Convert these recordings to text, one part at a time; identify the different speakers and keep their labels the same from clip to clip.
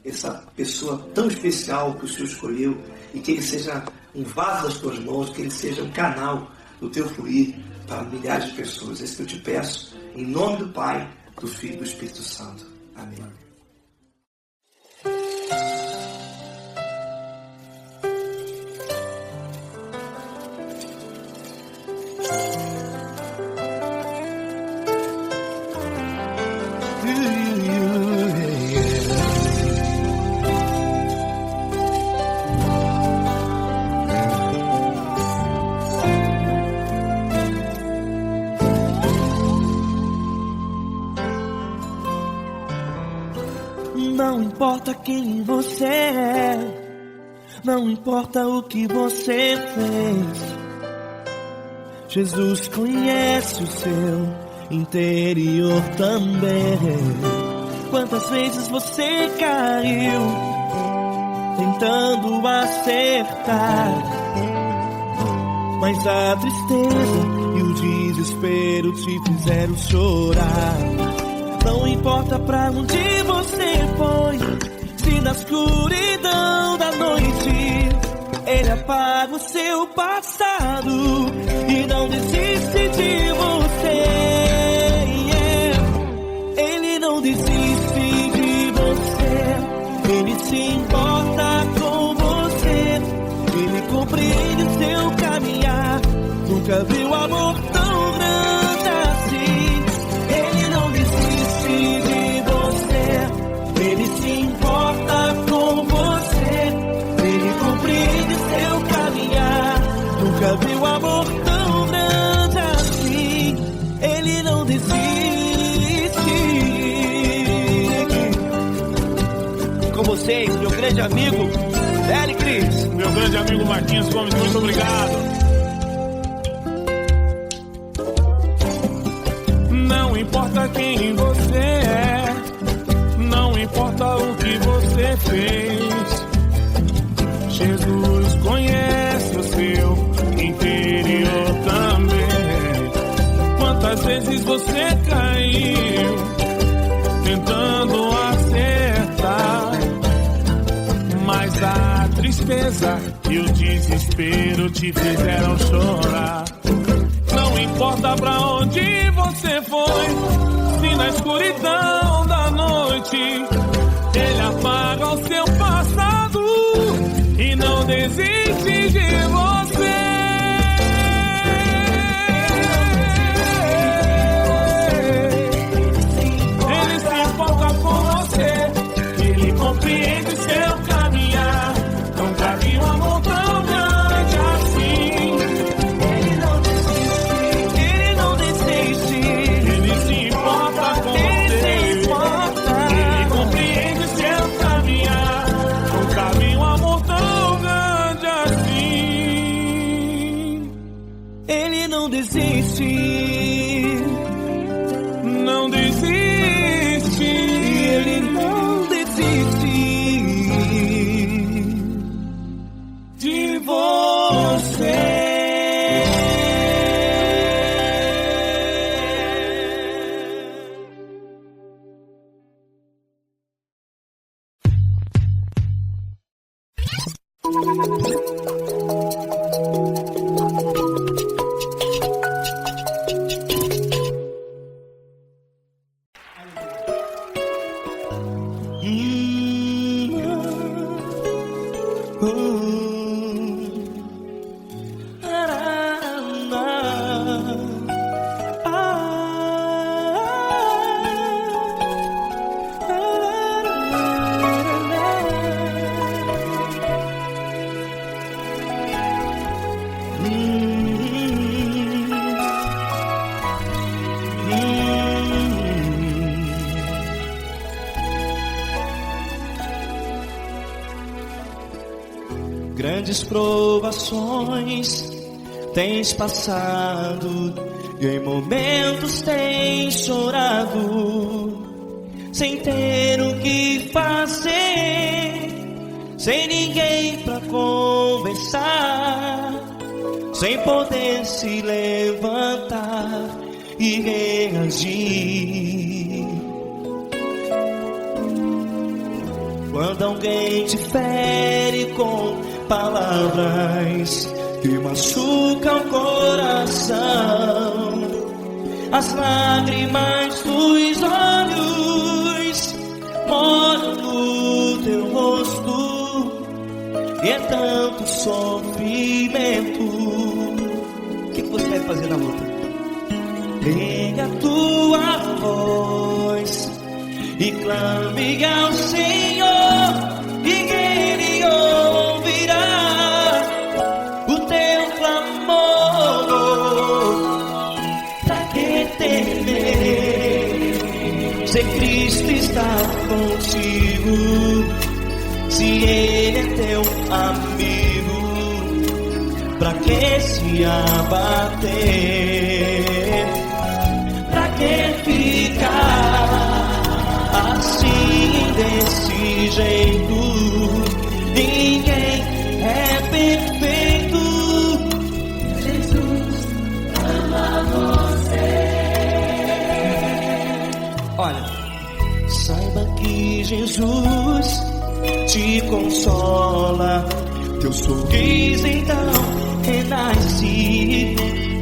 Speaker 1: essa pessoa tão especial que o Senhor escolheu, e que ele seja um vaso das tuas mãos, que ele seja um canal do teu fluir para milhares de pessoas. É isso que eu te peço, em nome do Pai, do Filho e do Espírito Santo. Amém.
Speaker 2: Não importa quem você é, não importa o que você fez, Jesus conhece o seu interior também. Quantas vezes você caiu tentando acertar, mas a tristeza e o desespero te fizeram chorar. Não importa pra onde você foi, se na escuridão da noite Ele apaga o seu passado e não desiste de você. Ele não desiste de você, Ele se importa com você, Ele compreende o seu caminhar. Nunca viu amor tão grande assim. Ele não desiste de você, Ele se importa com você, Ele compreende seu caminhar. Nunca viu amor tão grande assim. Ele não desiste. Com vocês, meu grande amigo L. Cris.
Speaker 3: Meu grande amigo Marquinhos Gomes, muito obrigado. Não importa quem você é, não importa o que você fez, Jesus conhece o seu interior também. Quantas vezes você caiu tentando acertar, mas a tristeza e o desespero te fizeram chorar. Não importa pra onde você foi, se na escuridão da noite Ele apaga o seu passado e não desiste de você. Ele se importa com você, Ele compreende seu caminhar. Nunca vi um amor tão grande assim.
Speaker 2: Não desiste,
Speaker 3: não desiste,
Speaker 2: Ele não desiste de você. Grandes provações tens passado e em momentos tens chorado, sem ter o que fazer, sem ninguém pra conversar, sem poder se levantar e reagir. Quando alguém te fere com palavras que machucam o coração, as lágrimas dos olhos molham no teu rosto, e é tanto sofrimento. O que você vai fazer na luta? Pega a tua voz e clame ao Senhor, e Ele ouvirá o teu clamor. Pra que temer, se Cristo está contigo, se Ele é teu amigo? Pra que se abater? Pra que ficar assim, desse jeito? Ninguém é perfeito. Jesus ama você. Olha, saiba que Jesus te consola. Teu sorriso então renasce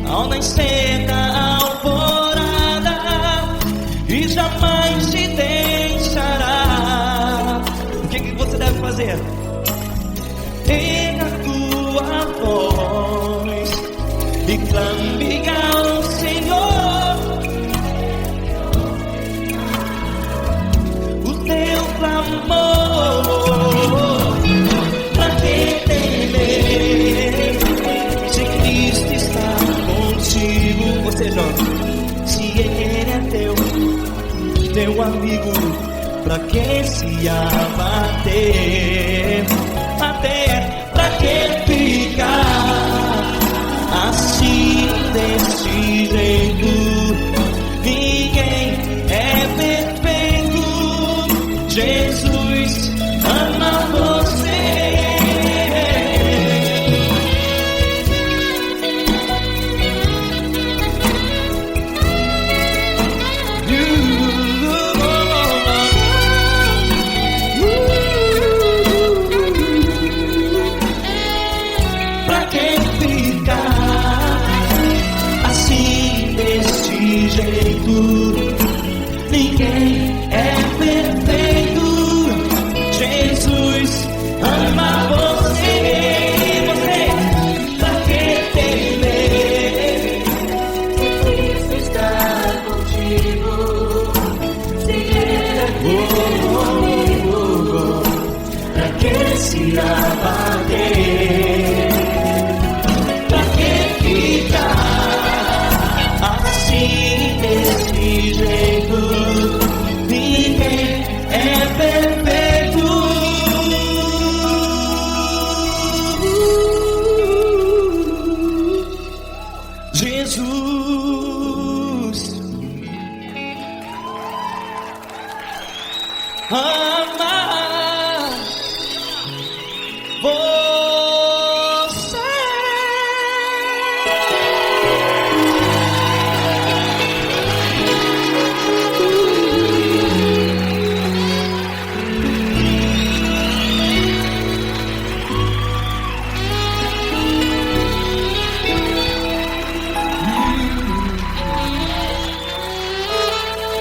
Speaker 2: ao nascer da alvorada, e jamais te deixará. O que você deve fazer? Erga a tua voz e clame ao Senhor, o teu clamor. Pra que temer, se Cristo está contigo? Você joga. Se Ele é teu amigo, pra que se abater? Até pra que ficar assim, desse jeito? Ninguém é perfeito. Jesus ama você. Pra que ficar assim, desse jeito? Ninguém é perfeito. Jesus ama você. Pra que temer, se Cristo está contigo, se Ele é teu amigo? Pra que se abater? Pra que ficar assim, desse jeito? Ninguém é perfeito. Jesus ama você.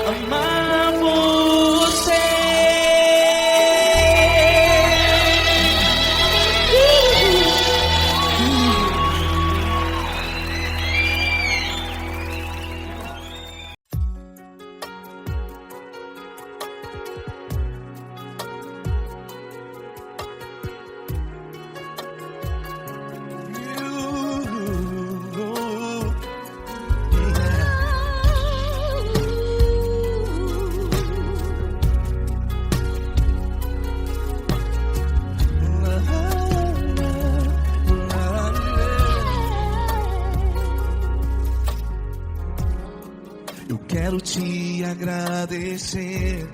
Speaker 2: Amar você. Eu quero te agradecer,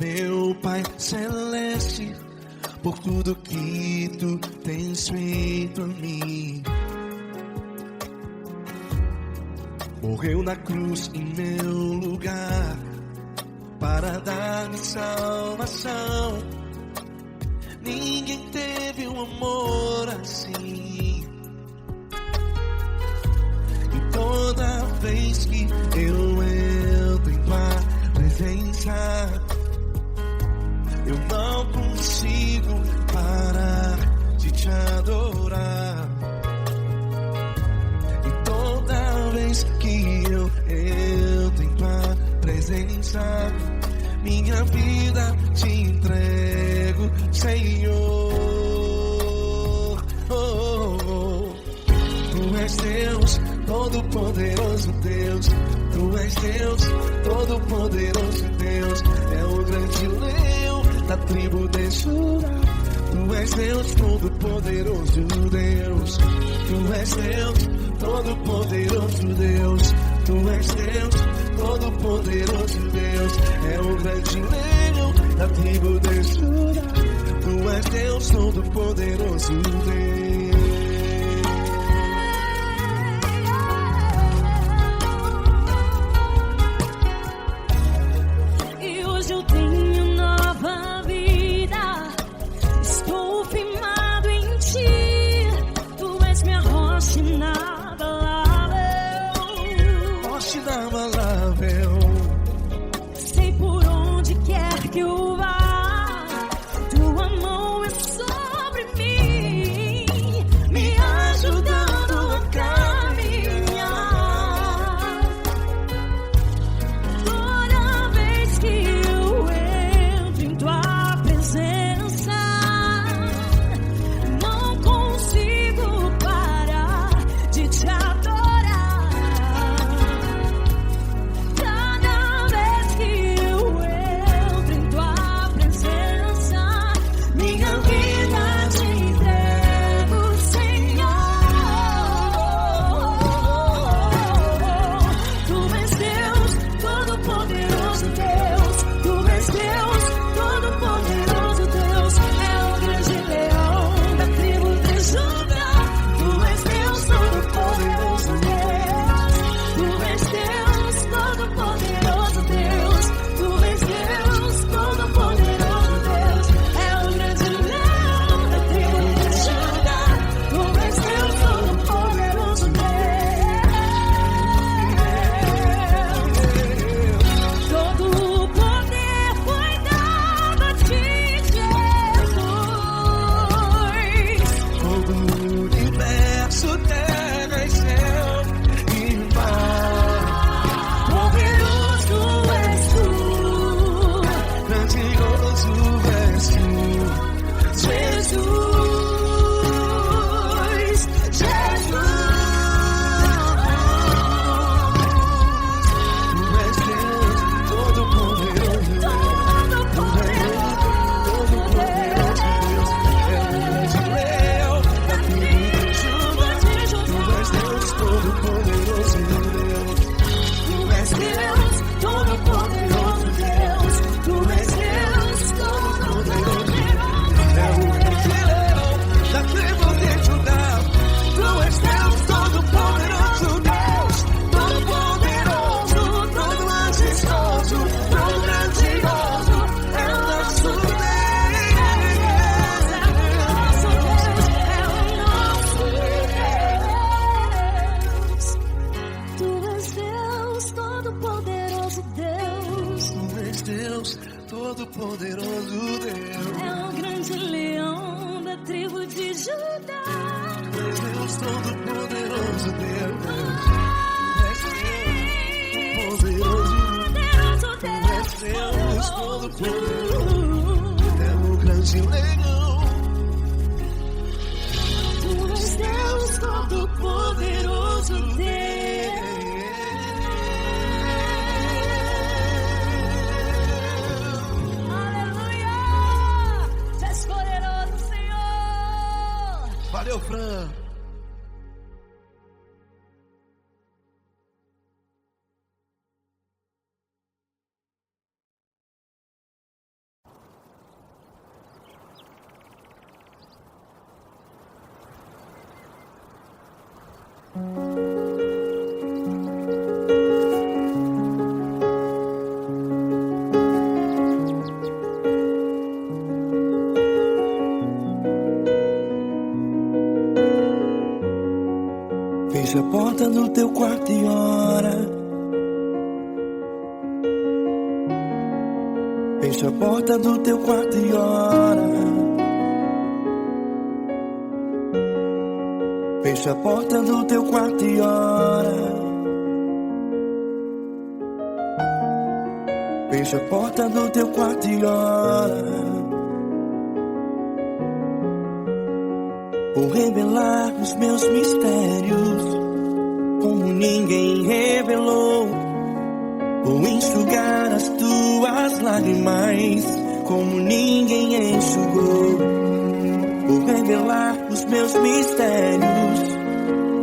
Speaker 2: meu Pai Celeste, por tudo que tu tens feito a mim. Morreu na cruz em meu lugar, para dar-me salvação. Ninguém teve um amor assim. E toda vez que eu entro em tua presença, eu não consigo parar de te adorar. E toda vez que eu entro em tua presença, minha vida te entrego, Senhor. Tu és Deus, Todo-Poderoso Deus. Tu és Deus, Todo-Poderoso Deus. É o grande leão da tribo de Judá. Tu és Deus, Todo-Poderoso Deus. Tu és Deus, Todo-Poderoso Deus. Tu és Deus, Todo-Poderoso Deus. É o grande leão da tribo de Judá. Tu és Deus, Todo-Poderoso Deus.
Speaker 4: E hoje eu tenho nova vida. Estou firmado em ti. Tu és minha rocha inabalável.
Speaker 2: Rocha inabalável.
Speaker 4: Sei por onde quer que eu vá, tua mão é sobre mim, me ajudando a caminhar. Toda vez que eu entro em tua presença, não consigo parar de te adorar. Cada vez que eu entro em tua presença, minha vida te entrego, Senhor. Tu és Deus, Todo-Poderoso Deus. Tu és Deus, Todo-Poderoso Deus. É o grande leão da tribo de Judá. Tu és Deus, Todo-Poderoso Deus. Tu és Deus, Todo-Poderoso Deus. Tu és Deus, Todo-Poderoso Deus. É o grande leão da tribo de Judá. Tu és Deus, Todo-Poderoso Deus. Todo o poder foi dado a ti, Jesus.
Speaker 2: Todo o universo, terra e céu e mar.
Speaker 4: Poderoso és tu,
Speaker 2: Grandioso és tu,
Speaker 4: Jesus.
Speaker 2: Tu és Deus, Todo-Poderoso Deus. Tu és Todo-Poderoso Deus. É o grande leão da tribo de Judá. Tu és Deus, Todo-Poderoso Deus.
Speaker 4: Tu és Deus, Todo-Poderoso Deus. Tu és Deus, Todo-Poderoso
Speaker 2: É o grande leão da tribo de Judá. Tu és Deus, Todo-Poderoso Deus. Todo-Poderoso, todo majestoso, todo grandioso. É o nosso
Speaker 4: Tu és Deus, Todo-Poderoso Deus.
Speaker 2: Tu és Deus, Todo-Poderoso Deus.
Speaker 4: É o grande leão da tribo de Judá.
Speaker 2: Tu és Deus, Todo-Poderoso Deus. Tu és Deus,
Speaker 4: Poderoso
Speaker 2: Tu és Deus, Todo-Poderoso. É o grande leão.
Speaker 4: Tu és Deus, Todo-Poderoso Deus. Aleluia! Tu és poderoso, Senhor.
Speaker 2: Valeu, Fran. Fecha a porta do teu quarto e ora. Fecha a porta do teu quarto e ora. Fecha a porta do teu quarto e ora. Fecha a porta do teu quarto e ora. Vou revelar os meus mistérios como ninguém revelou. Vou enxugar as tuas lágrimas como ninguém enxugou. Vou revelar os meus mistérios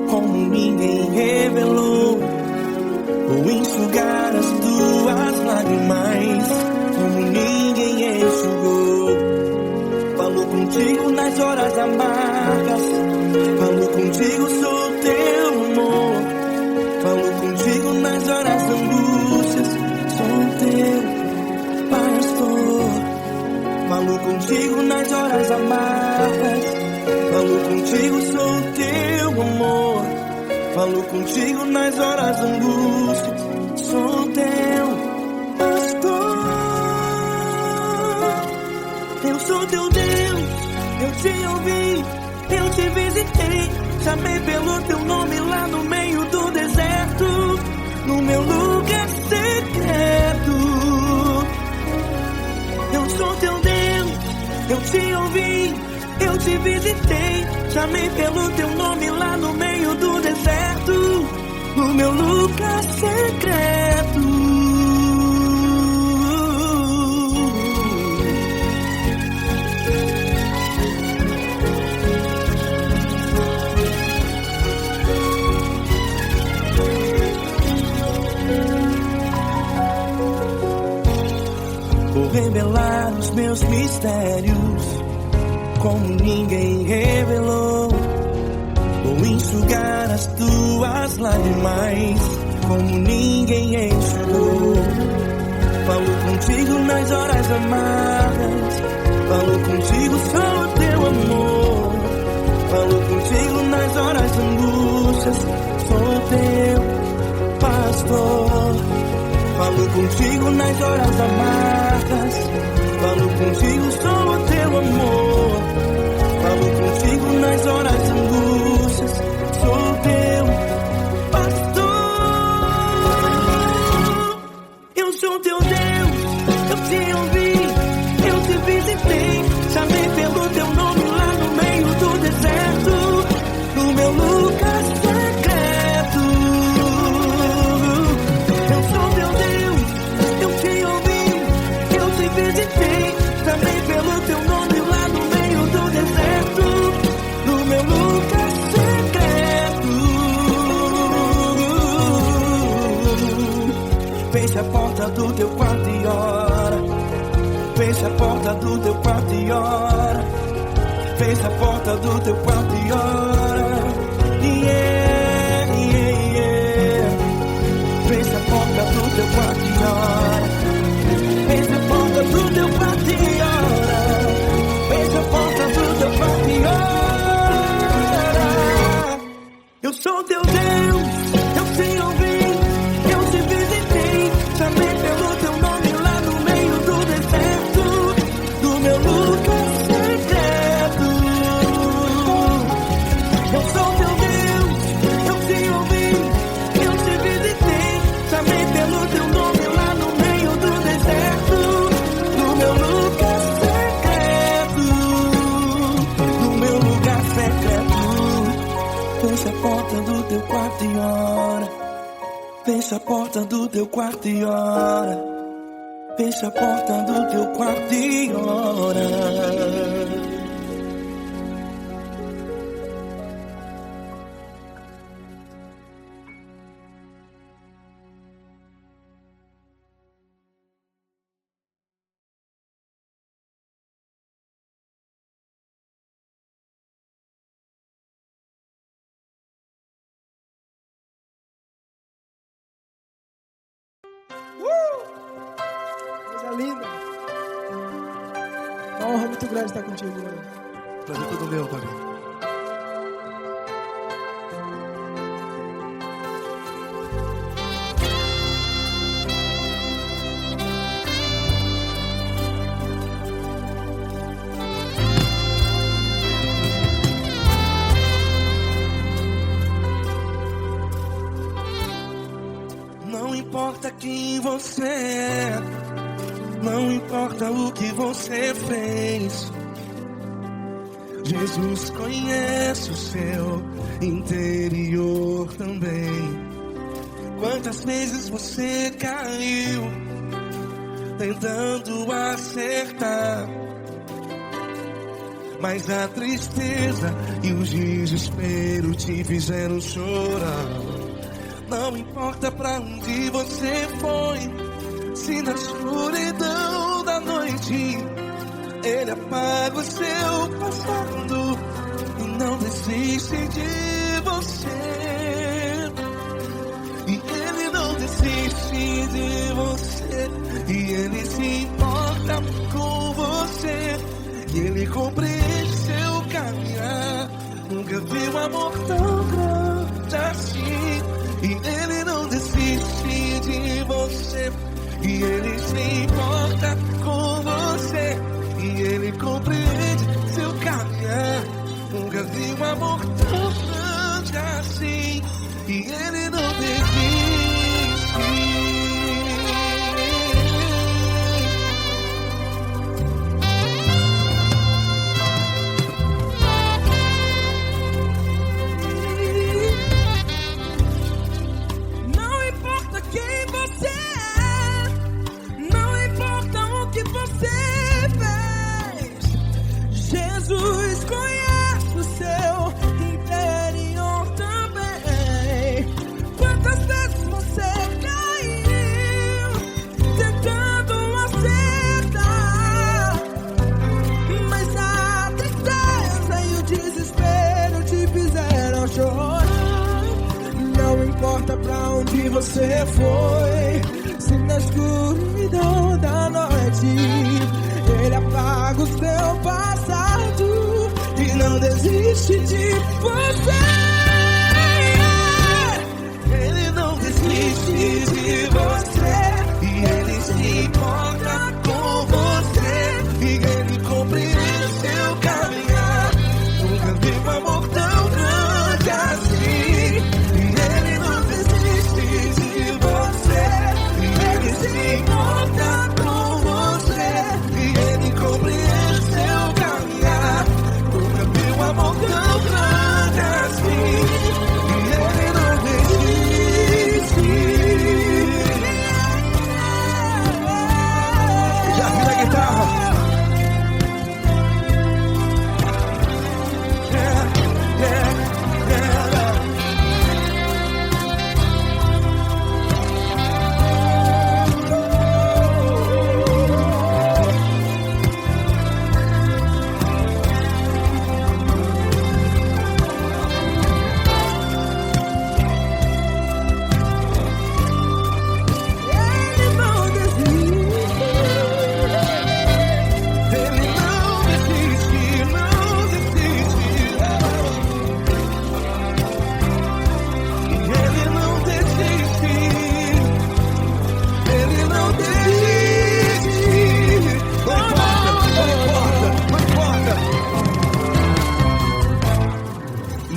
Speaker 2: como ninguém revelou. Vou enxugar as tuas lágrimas como ninguém enxugou. Falo contigo nas horas amargas, falo contigo, sou teu amor. Falo contigo nas horas da angústias, sou teu pastor. Falo contigo nas horas amargas, falo contigo, sou teu amor. Falo contigo nas horas da angústias, sou teu pastor. Eu sou teu Deus, eu te ouvi, eu te visitei. Chamei pelo teu nome lá no meio do deserto, no meu lugar secreto. Eu sou teu Deus, eu te ouvi, eu te visitei. Chamei pelo teu nome lá no meio do deserto, no meu lugar secreto. Vou revelar os meus mistérios como ninguém revelou. Vou enxugar as tuas lágrimas como ninguém enxugou. Falo contigo nas horas amargas, falo contigo, sou teu amor. Falo contigo nas horas angústias, sou teu pastor. Falo contigo nas horas amargas, falo contigo, sou teu amor. Falo contigo nas horas angústias, sou teu pastor. Eu sou teu Deus, eu te ouvi, eu te visitei. Chamei pelo teu nome lá no meio do deserto, no meu lugar secreto. Eu sou teu Deus, eu te ouvi, eu te visitei. Chamei pelo teu nome lá no meio do deserto, no meu lugar secreto. Fecha a porta do teu quarto e ora. Fecha a porta do teu quarto e ora. Fecha a porta do teu quarto e ora. Yeah, yeah, yeah. Fecha a porta do teu quarto e ora. Fecha a porta do teu quarto e ora. Fecha a porta do teu quarto e ora. Eu sou teu Deus, eu te ouvi, eu te visitei. Chamei pelo teu nome lá no meio do deserto, do meu lugar secreto. Eu sou teu Deus, eu te ouvi, eu te visitei. Chamei pelo teu nome lá no meio do deserto, no meu lugar secreto, no meu lugar secreto. Fecha a porta do teu quarto e ora. Fecha a porta do teu quarto e ora. Fecha a porta do teu quarto e ora.
Speaker 5: Coisa linda. Uma honra muito grande estar contigo, Lord.
Speaker 1: Prazer todo meu, Pai.
Speaker 2: importa quem você é, não importa o que você fez, Jesus conhece o seu interior também. Quantas vezes você caiu tentando acertar, mas a tristeza e o desespero te fizeram chorar. Não importa pra onde você foi, se na escuridão da noite Ele apaga o seu passado e não desiste de você. E Ele não desiste de você, e Ele se importa com você, e Ele compreende seu caminhar. Nunca vi um amor tão grande assim. E Ele não desiste de você, e Ele se importa com você, e Ele compreende seu caminhar. Nunca vi um amor tão grande assim. E Ele não desiste.
Speaker 3: Jesus conhece o seu interior também. Quantas vezes você caiu tentando acertar, mas a tristeza e o desespero te fizeram chorar. Não importa pra onde você foi, se na escuridão da noite Ele apaga o seu passado e não desiste de você.
Speaker 2: Ele não desiste de você, e Ele se importa com você, e Ele compreende seu caminhar. Nunca vi um amor tão grande assim. E Ele não desiste de você, e Ele se importa com você, e Ele compreende seu caminhar. Nunca vi um amor tão grande assim. E Ele não desiste. Já vi a guitarra.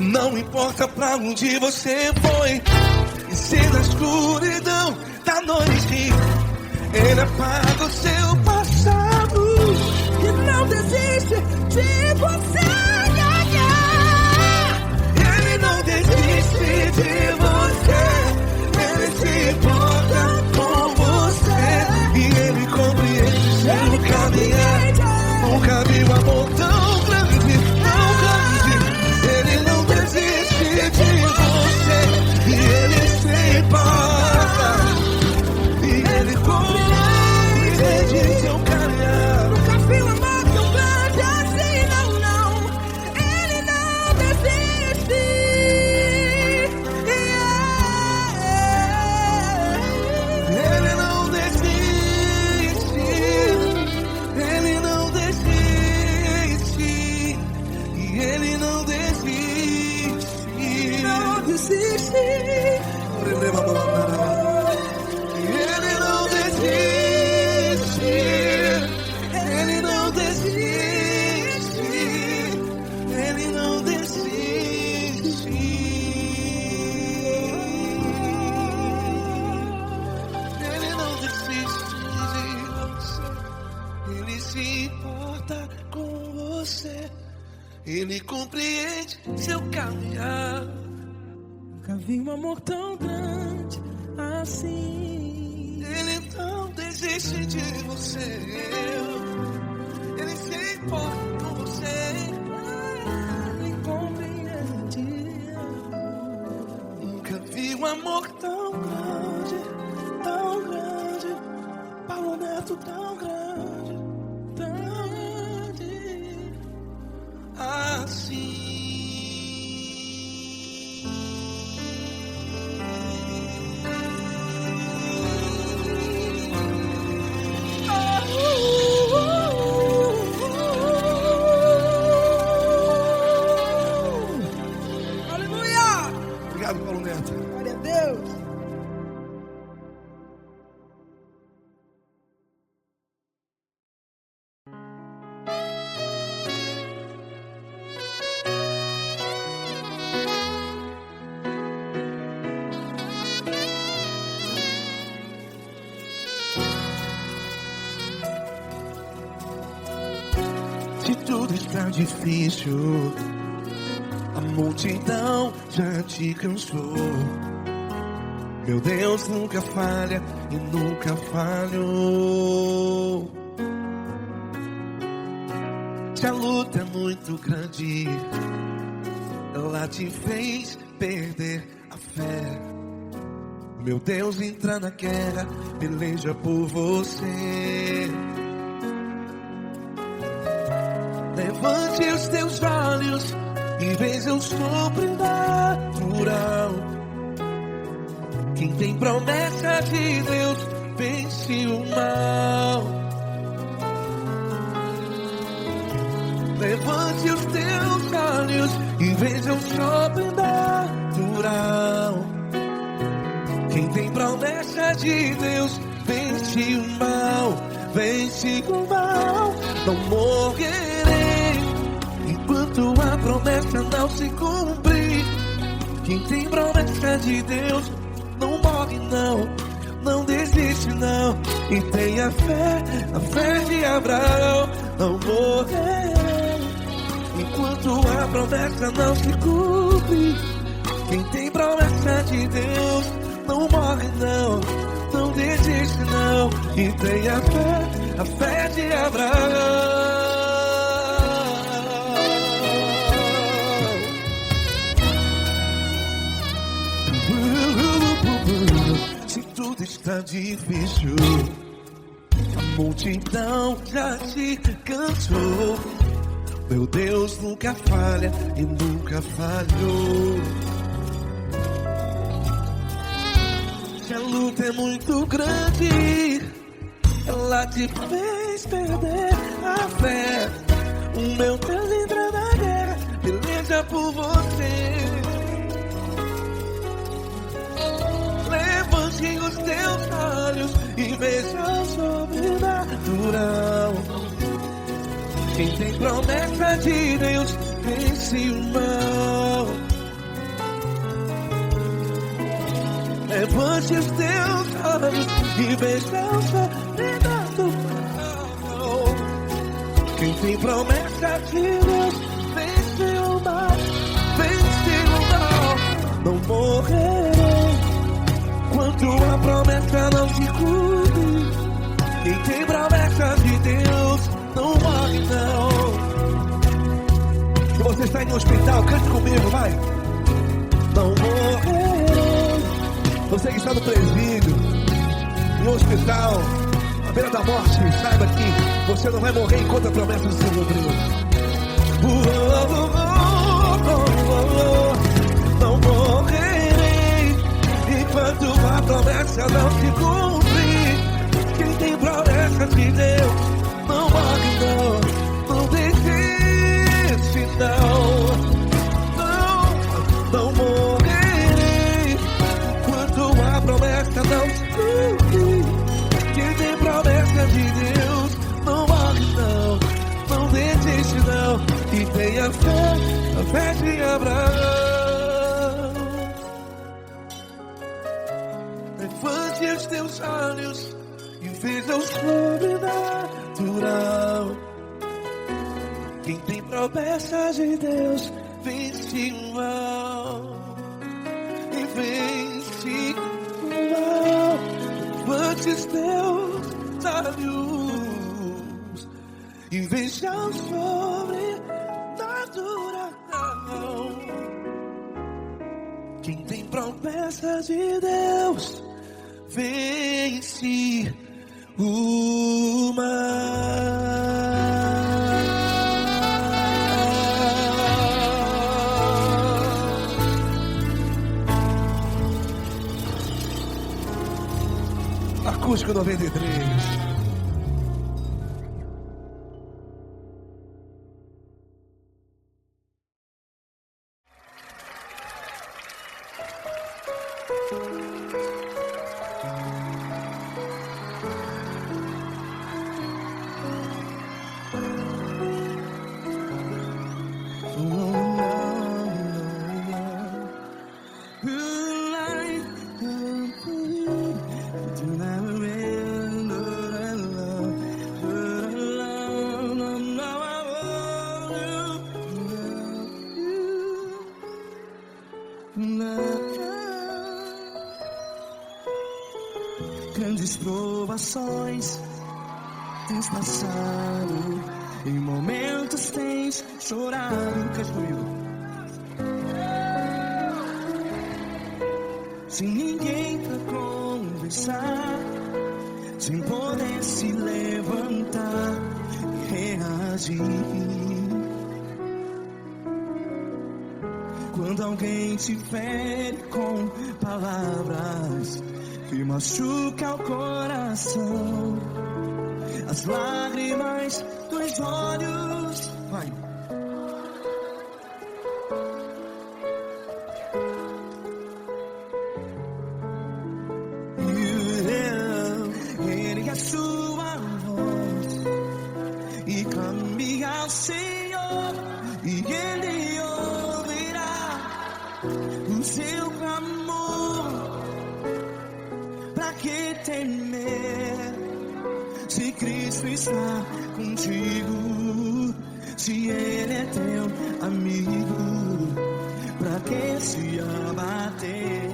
Speaker 2: Não importa pra onde você foi, e se na escuridão da noite Ele apaga o seu passado
Speaker 3: E não desiste de você.
Speaker 2: Ele não desiste de você, Ele se importa com você, e Ele compreende seu caminhar. Nunca vi um amor tão grande, tão grande. Ele não desiste de você, e Ele se importa, e Ele compreende seu caminhar.
Speaker 3: Nunca vi um amor tão grande assim, não, não. Ele não desiste.
Speaker 2: Ele não desiste, Ele não desiste, e Ele não desiste.
Speaker 3: Não desiste.
Speaker 2: Ele não desiste, Ele não desiste, Ele não desiste. seu caminhar. Nunca vi um amor tão grande assim. Ele não desiste de você. Ele se importa com você. Ele compreende. Nunca vi um amor tão grande, tão grande. Paulo Neto tão grande, tão grande assim.
Speaker 1: Obrigado, Paulo Neto.
Speaker 2: Glória a Deus.
Speaker 3: Se tudo está difícil, a multidão já te cansou. Meu Deus nunca falha e nunca falhou. Se a luta é muito grande, ela te fez perder a fé. Meu Deus entra na guerra, peleja por você. Levante os teus olhos e veja o sobrenatural. Quem tem promessa de Deus vence o mal. Levante os teus olhos e veja o sobrenatural. Quem tem promessa de Deus vence o mal. Vence o mal. Não morrerei enquanto a promessa não se cumprir. Quem tem promessa de Deus não morre não, não desiste não. E tenha fé, a fé de Abraão. Não morrerei enquanto a promessa não se cumpre. Quem tem promessa de Deus não morre não, não desiste não. E tenha fé, a fé de Abraão. Se tudo está difícil, a multidão já te cansou. Meu Deus nunca falha e nunca falhou. Se a luta é muito grande, ela te fez perder a fé. O meu Deus entra na guerra, peleja por você. Levante os teus olhos e veja o sobrenatural. Quem tem promessa de Deus vence o mal. Levante os teus olhos e veja o sobrenatural. Quem tem promessa de Deus vence o mal. Vence o mal. Não morrerei enquanto a promessa não se cumpre. Quem tem promessa de Deus não morre não. Se você está em um hospital, cante comigo, vai. Não morrerei. Você que está no presídio, no hospital, à beira da morte, saiba que você não vai morrer enquanto a promessa não se cumpriu. Não morrerei enquanto a promessa não se cumprir. Quem tem promessa de Deus não morre não, não desiste não. Não morrerei enquanto a promessa não se cumprir. Quem tem promessa de Deus não morre não, não desiste não. E tenha fé, a fé de Abraão. Levante os teus olhos e veja o sobrenatural. Quem tem promessa de Deus vence o mal, e vence o mal. Antes teus lábios invejam sobrenatural. Quem tem promessas de Deus vence o mal. Acústico 93. Grandes provações tens passado, em momentos tens chorado, cante comigo. Sem ninguém pra conversar, sem poder se levantar e reagir. Quando alguém te fere com palavras que machuca o coração, as lágrimas dos olhos, vai. Ergue a sua voz e clame ao Senhor, e Ele ouvirá o seu clamor. Pra que temer, se Cristo está contigo, se Ele é teu amigo? Pra que se abater?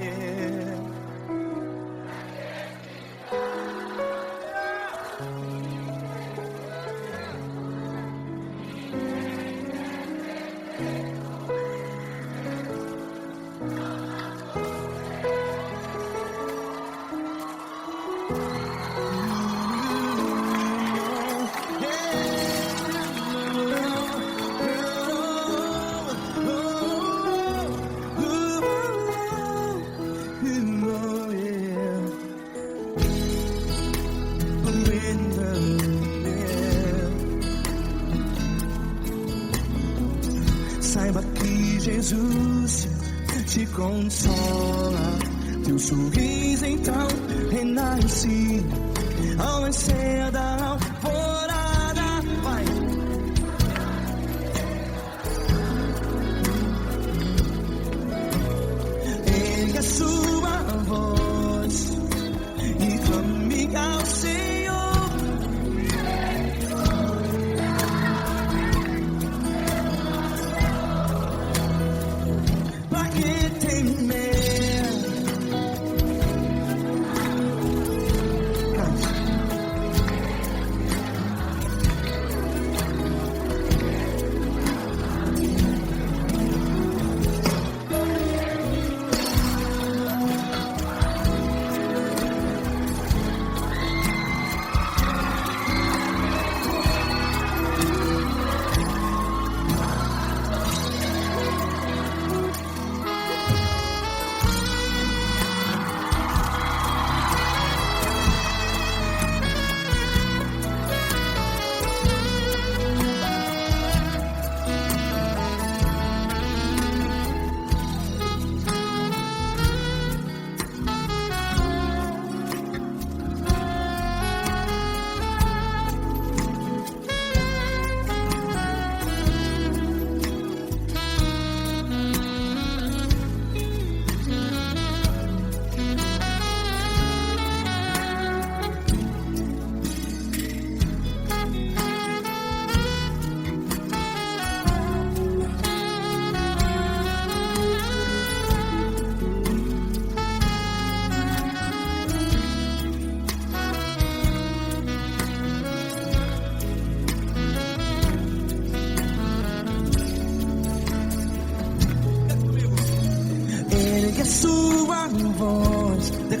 Speaker 3: Saiba que Jesus te consola, teu sorriso então renasce ao nascer da alvorada. Vai. Ergue a sua voz e clame ao Senhor.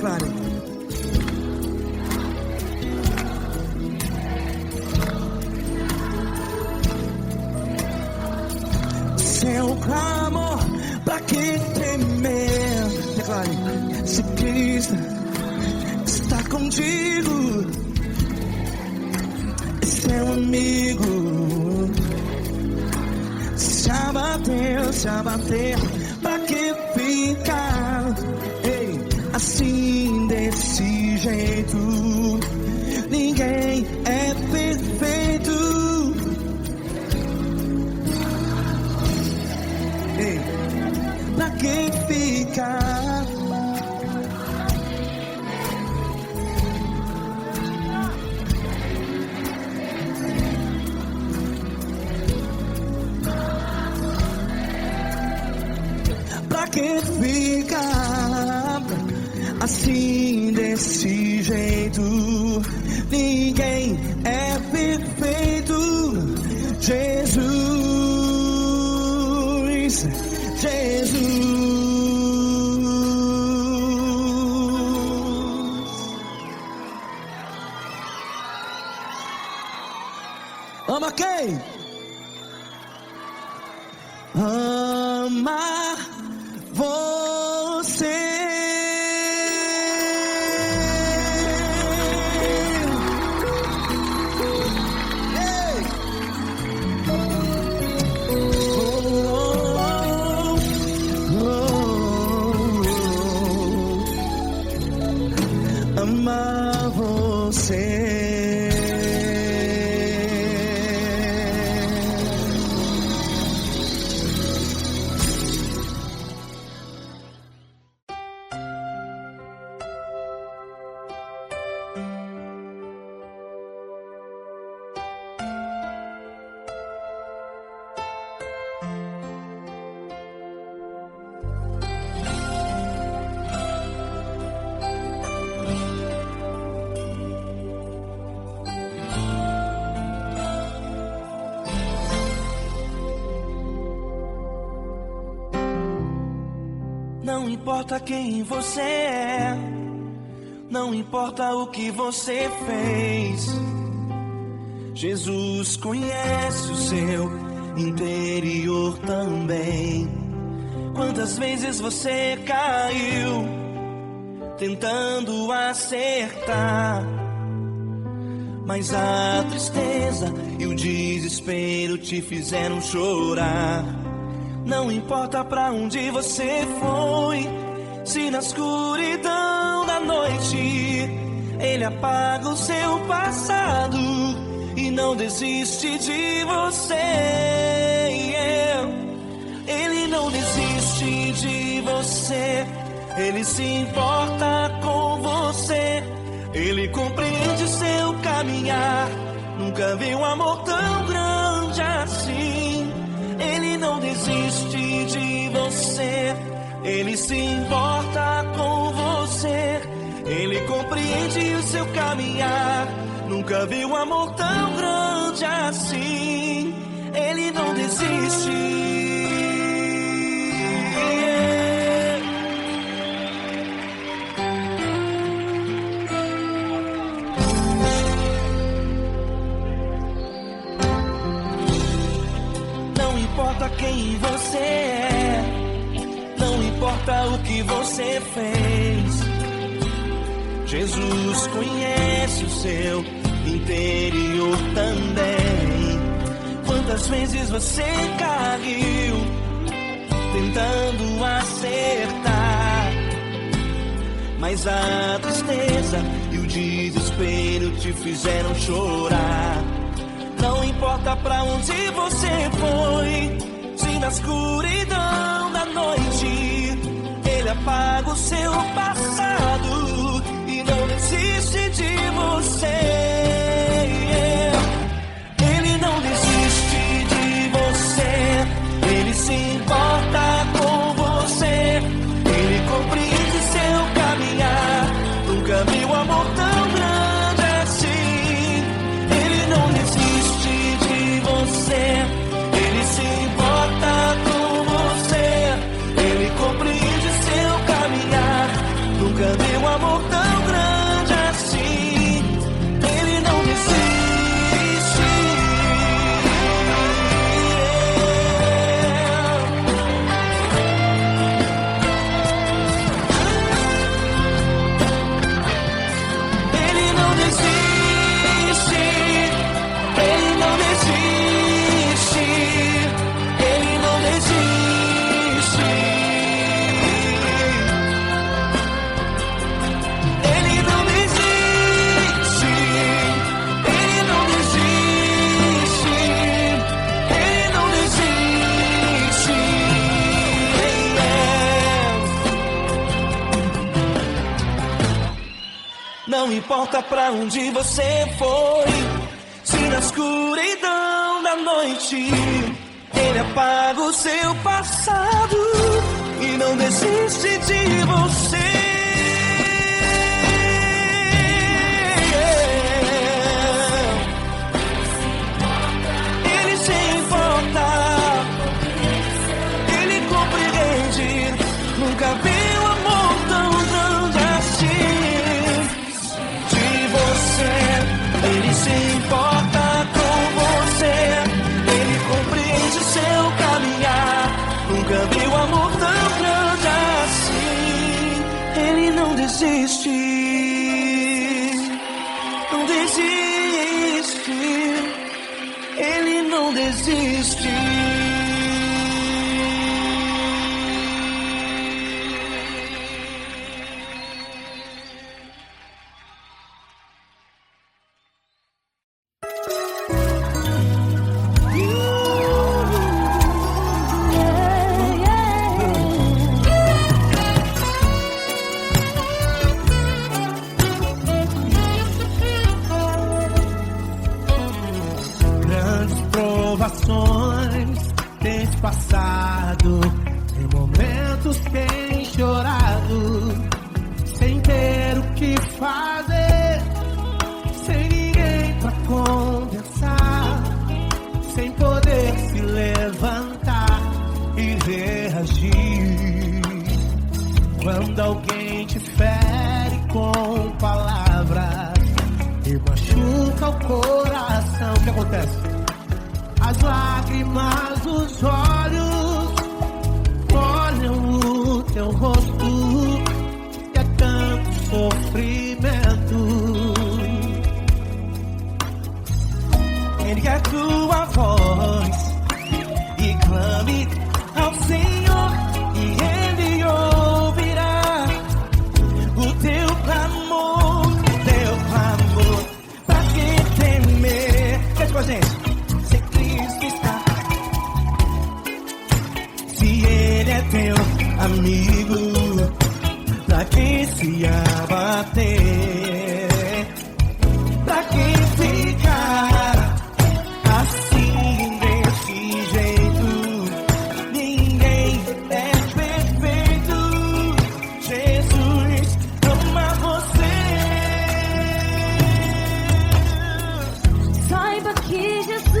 Speaker 3: Declare. Seu clamor pra quem temer. Declare. Se Cristo está contigo, seu amigo. Se abater, pra que ficar? Ei, assim desse jeito, ninguém é perfeito. Ei, pra que ficar? Pra que ficar assim desse jeito? Ninguém é perfeito. Jesus, Jesus. Ama quem? Ama você. Ei. Ama você.
Speaker 2: Não importa quem você é, não importa o que você fez, Jesus conhece o seu interior também. Quantas vezes você caiu tentando acertar, mas a tristeza e o desespero te fizeram chorar. Não importa pra onde você foi, se na escuridão da noite Ele apaga o seu passado e não desiste de você. Ele não desiste de você, Ele se importa com você, Ele compreende seu caminhar. Nunca vi um amor tão grande assim. Ele não desiste de você, Ele se importa com você, Ele compreende o seu caminhar. Nunca vi um amor tão grande assim. Ele não desiste. Não importa quem você é, não importa o que você fez, Jesus conhece o seu interior também. Quantas vezes você caiu tentando acertar, mas a tristeza e o desespero te fizeram chorar. Não importa pra onde você foi, se na escuridão da noite Ele apaga o seu passado e não desiste de você. Ele não desiste de você, Ele se importa com você, Ele compreende seu caminhar. Nunca vi um amor tão grande assim. Ele não desiste de você, Ele se importa com você, Ele compreende seu caminhar. Nunca Nunca vi um amor tão grande assim. Ele não desiste. Ele não desiste. Ele não desiste. Ele não desiste. Ele não desiste. Ele não desiste. Ele não desiste. Não importa pra onde você foi, se na escuridão da noite ele apaga o seu passado e não desiste de você. Ele se importa, ele compreende. Nunca vi um amor tão grande assim. De você, ele se importa com você. Ele compreende seu caminhar. Nunca vi um amor tão grande assim. Ele não desiste. Não desiste. Ele não desiste.
Speaker 3: Grandes provações tens passado, em momentos tens chorado, sem ter o que fazer, sem ninguém pra conversar, sem poder se levantar e reagir. Quando alguém te fere com palavras e machuca o coração, o que acontece? As lágrimas dos olhos molham o teu rosto, e é tanto sofrimento. Ergue a tua voz e clame ao Senhor, e Ele ouvirá o teu clamor, pra que temer? Cante com a gente. Se Cristo está, se Ele é teu amigo, pra que se abater? Pra que ficar assim desse jeito? Ninguém é perfeito. Jesus ama você.
Speaker 4: Saiba que Jesus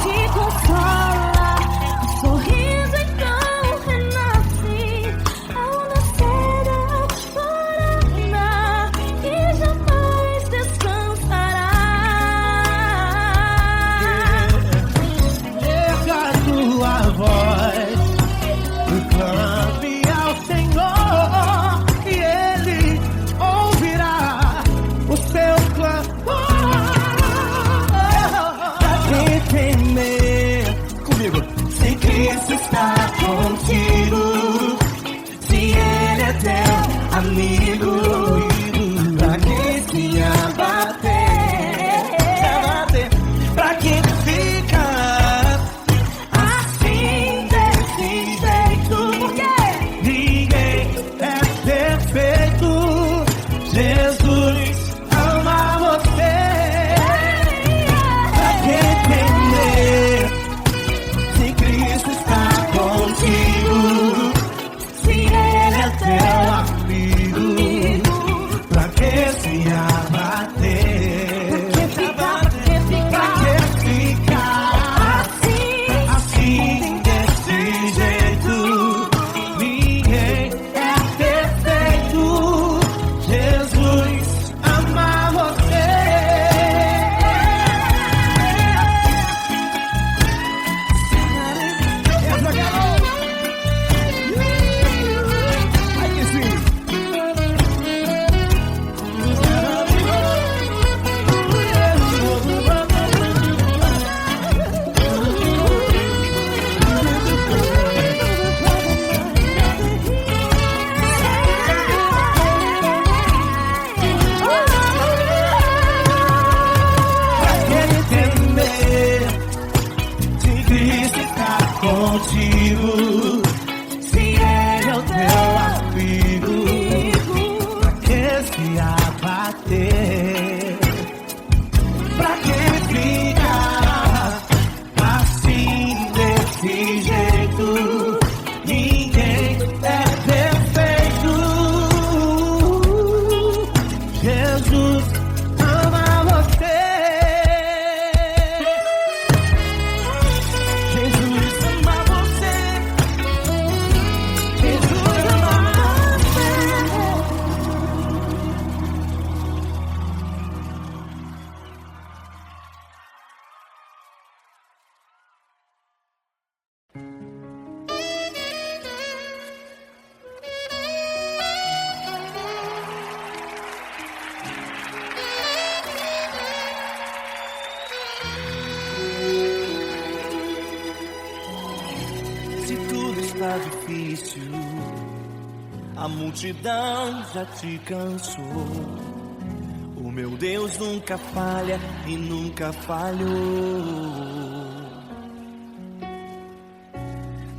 Speaker 4: te consola, o sorriso então renasce ao nascer da alvorada e jamais descansará.
Speaker 3: Erga a tua voz e clame ao Senhor, e Ele ouvirá o seu clamor. Pra que temer? Comigo. Se Cristo está contigo, se Ele é teu amigo, pra que se abater? Pra que ficar assim desse jeito? Ninguém é perfeito. Jesus ama você. Pra que temer? Se Cristo está contigo, se Ele é teu amigo, pra que se abater? Pra que ficar assim desse jeito? Ninguém é perfeito. amigo, se ele é o teu amigo, pra que se abater? Pra que ficar assim desse jeito? Ninguém é perfeito. Jesus ama você. Jesus ama você. Jesus ama
Speaker 2: Se tudo está difícil, a multidão já te cansou. O meu Deus nunca falha e nunca falhou.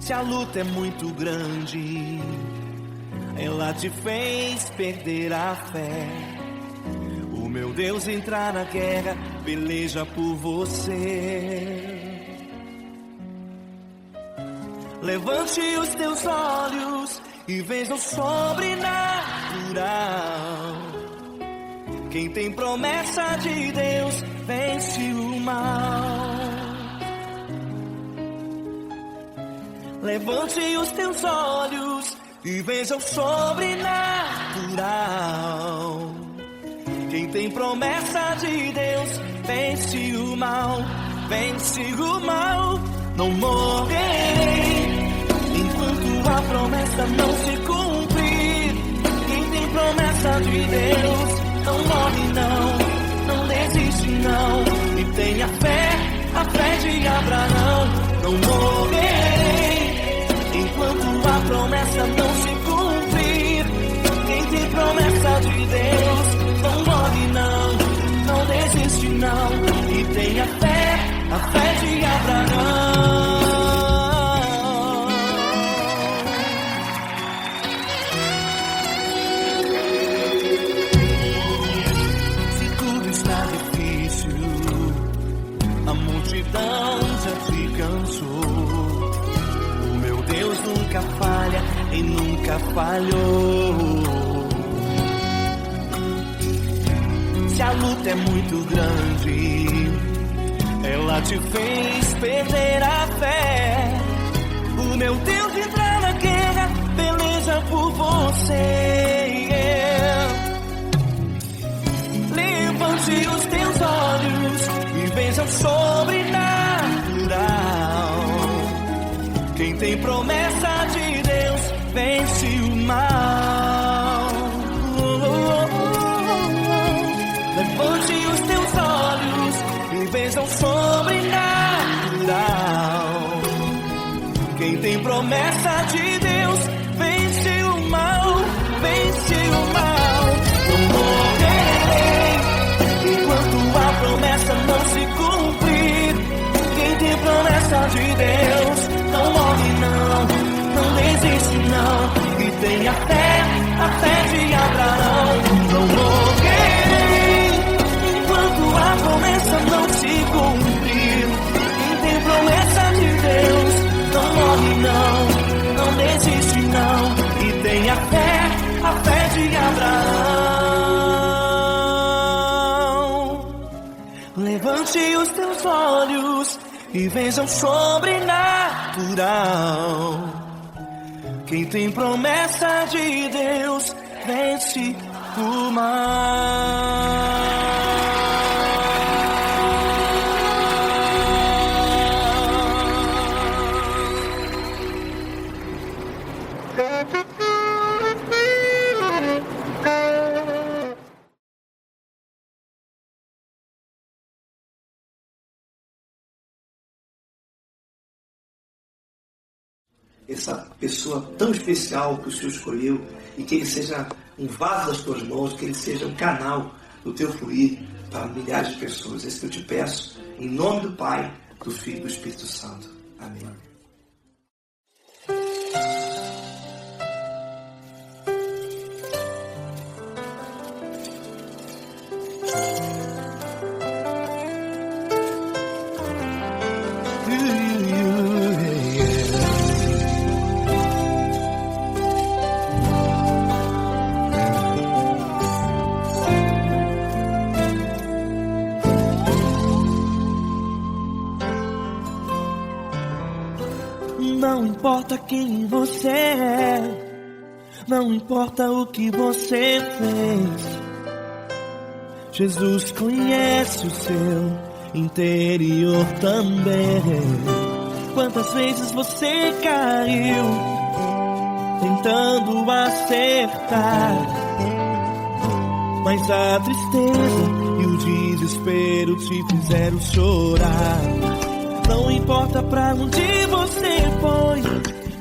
Speaker 2: Se a luta é muito grande, ela te fez perder a fé. O meu Deus entrar na guerra, peleja por você. Levante os teus olhos e veja o sobrenatural. Quem tem promessa de Deus vence o mal. Levante os teus olhos e veja o sobrenatural. Quem tem promessa de Deus vence o mal. Vence o mal. Não morrerei enquanto a promessa não se cumprir. Quem tem promessa de Deus não morre não desiste não. E tenha fé, a fé de Abraão. Não morrerei enquanto a promessa não se cumprir. Quem tem promessa de Deus não morre não desiste não. E tenha fé, a fé de Abraão. Se tudo está difícil, a multidão já te cansou. O meu Deus nunca falha e nunca falhou. Se a luta é muito grande, ela te fez perder a fé. O meu Deus entrar na guerra, peleja por você. Levante os teus olhos e veja o sobrenatural. Quem tem promessa de Deus vence o mal. Levante os teus olhos e veja o sobrenatural. Quem tem promessa de Deus vence o mal, vence o mal. Não morrerei enquanto a promessa não se cumprir. Quem tem promessa de Deus não morre não desiste não. E tenha fé, a fé de Abraão. Não morrerei enquanto a promessa não se cumprir. Quem tem promessa de Deus não morre não desiste não. E tenha fé, a fé de Abraão. Levante os teus olhos e veja o sobrenatural. Quem tem promessa de Deus vence o mal.
Speaker 1: Essa pessoa tão especial que o Senhor escolheu, e que ele seja um vaso das tuas mãos, que ele seja um canal do teu fluir para milhares de pessoas. É isso que eu te peço, em nome do Pai, do Filho e do Espírito Santo. Amém.
Speaker 2: Não importa quem você é, não importa o que você fez, Jesus conhece o seu interior também. Quantas vezes você caiu tentando acertar, mas a tristeza e o desespero te fizeram chorar. Não importa pra onde você foi,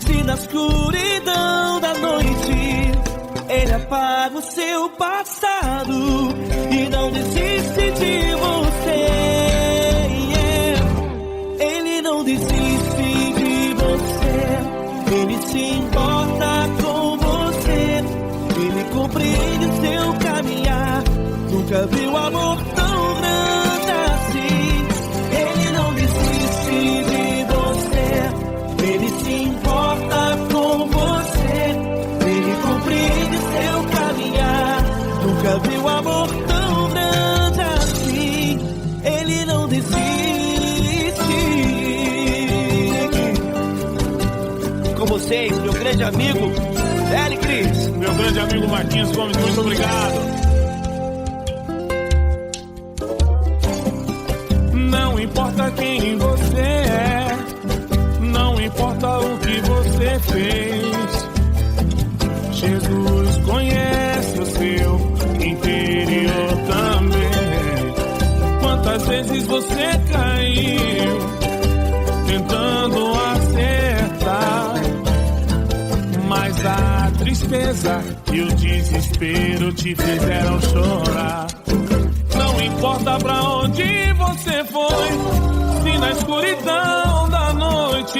Speaker 2: se na escuridão da noite Ele apaga o seu passado e não desiste de você. Ele não desiste de você, Ele se importa com você, Ele compreende o seu caminhar. Nunca viu amor tão grande assim. Ele não desiste de você, Ele se importa com você, Ele compreende seu caminhar. Nunca viu amor tão grande assim. Ele não desiste. Com vocês, meu grande amigo L. Cris.
Speaker 5: Meu grande amigo Marquinhos Gomes, muito obrigado. Não importa quem você é, não importa o que você fez, Jesus conhece o seu interior também. Quantas vezes você caiu tentando acertar, mas a tristeza e o desespero te fizeram chorar. Não importa pra onde você foi, se na escuridão da noite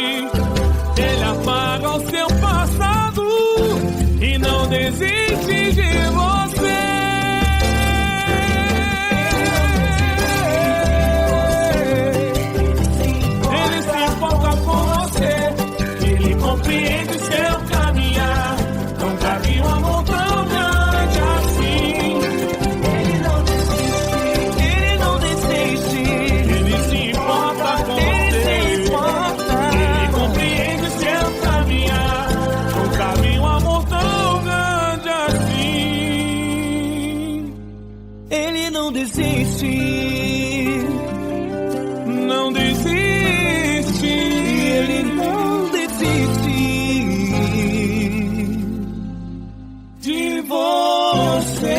Speaker 5: Ele apaga o seu passado e não desiste de você. Ele se importa com você, Ele compreende seu caminhar. Nunca vi um amor tão grande assim. Ele não desiste, Ele se importa com você, Ele compreende seu caminhar. Nunca vi um amor tão grande assim.
Speaker 2: Ele não desiste,
Speaker 5: não desiste,
Speaker 2: Ele não desiste
Speaker 5: de você.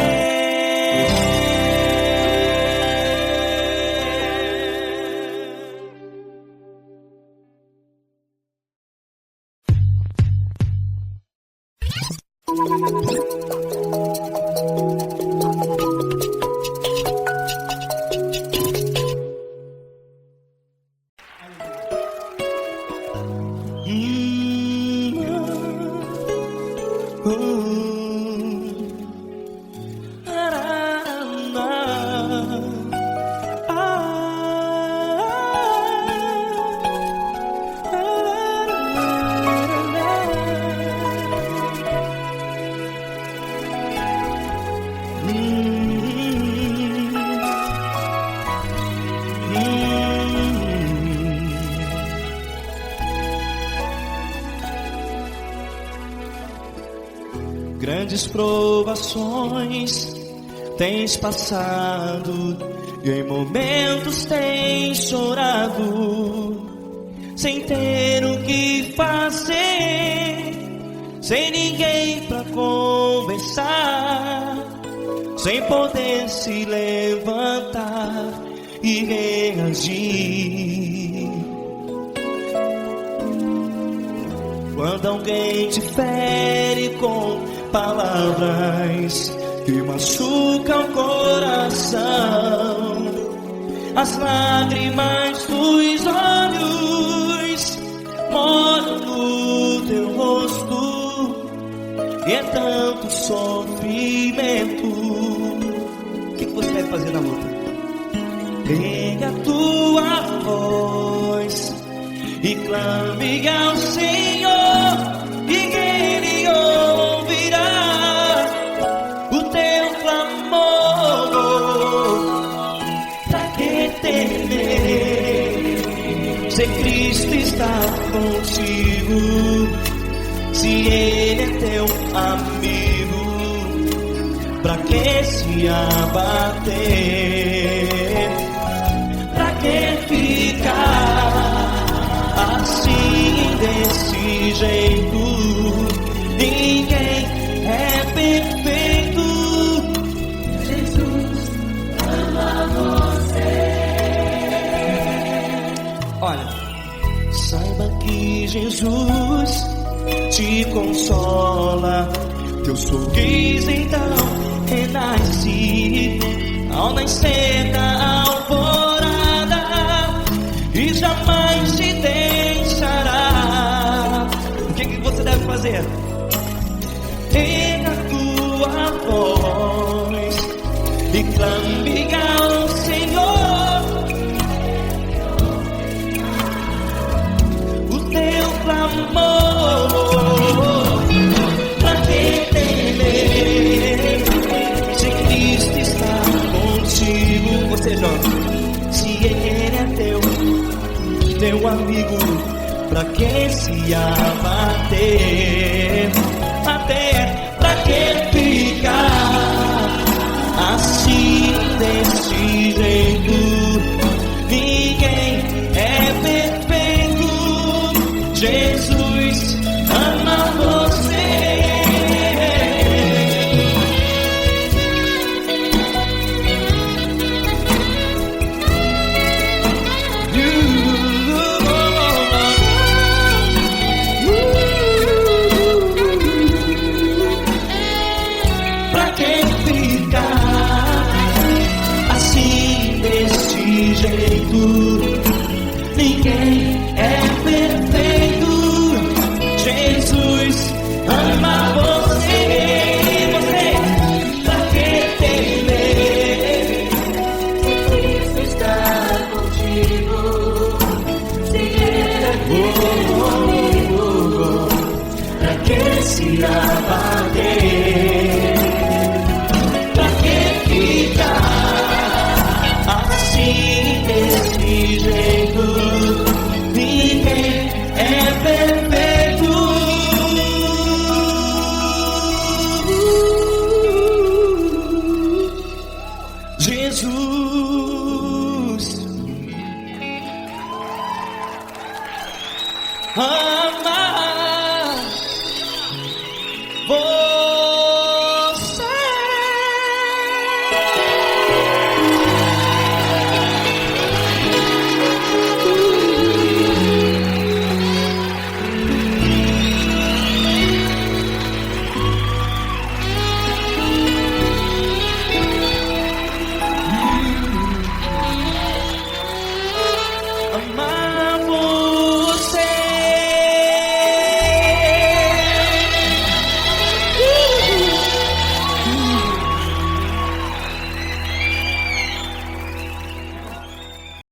Speaker 2: Grandes provações tens passado e em momentos tens chorado, sem ter o que fazer, sem ninguém pra conversar, sem poder se levantar e reagir. Quando alguém te fere com palavras que machucam o coração, as lágrimas dos olhos molham no teu rosto, e é tanto sofrimento. O que você vai fazer na luta. Erga a tua voz e clame ao Senhor, e Ele ouvirá o teu clamor. Pra que temer, se Cristo está contigo, se Ele é teu amigo? Pra que se abater? Pra que ficar assim, desse jeito? Ninguém é perfeito. Jesus ama você. Olha, saiba que Jesus te consola. Teu sorriso então renasce ao nascer da alvorada, e jamais te deixará. O que você deve fazer? Erga a tua voz e clame ao Senhor, o teu clamor. Pra que temer, se Cristo está contigo? Você joga. Se Ele é teu amigo, pra que se abater? Pra que ficar assim, desse jeito? Ninguém é perfeito. Jesus ama você. Pra que ficar assim, desse jeito?